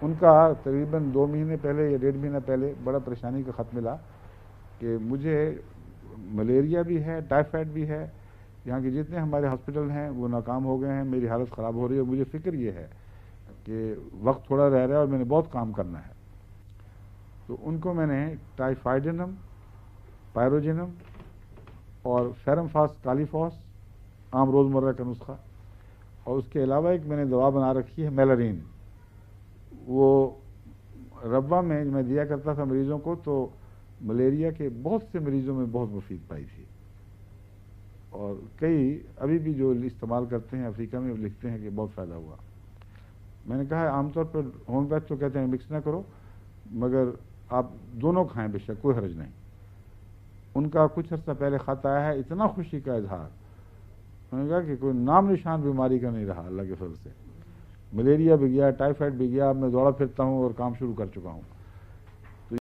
ان کا تقریباً 2 مہینے پہلے یا 1.5 مہینہ پہلے بڑا پریشانی کا خط ملا کہ مجھے ملیریا بھی ہے، ٹائیفائڈ بھی ہے، یہاں کے جتنے ہمارے ہاسپٹل ہیں وہ ناکام ہو گئے ہیں، میری حالت خراب ہو رہی ہے، مجھے فکر یہ ہے کہ وقت تھوڑا رہ رہا ہے اور میں نے بہت کام کرنا ہے. تو ان کو میں نے ٹائیفائڈینم، پائروجینم اور فیرمفاس کالیفاس، عام روزمرہ کا نسخہ، اور اس کے علاوہ ایک میں نے دوا بنا رکھی ہے میلرین. وہ ربوہ میں میں دیا کرتا تھا مریضوں کو، تو ملیریا کے بہت سے مریضوں میں بہت مفید پائی تھی، اور کئی ابھی بھی جو استعمال کرتے ہیں افریقہ میں لکھتے ہیں کہ بہت فائدہ ہوا. میں نے کہا عام طور پر ہومیوپیتھ تو کہتے ہیں مکس نہ کرو، مگر آپ دونوں کھائیں بے شک، کوئی حرج نہیں. ان کا کچھ عرصہ پہلے خط آیا ہے، اتنا خوشی کا اظہار. میں نے کہا کہ کوئی نام نشان بیماری کا نہیں رہا اللہ کے فضل سے. ملیریا بھی گیا، ٹائیفائڈ بھی گیا، اب میں دوڑا پھرتا ہوں اور کام شروع کر چکا ہوں.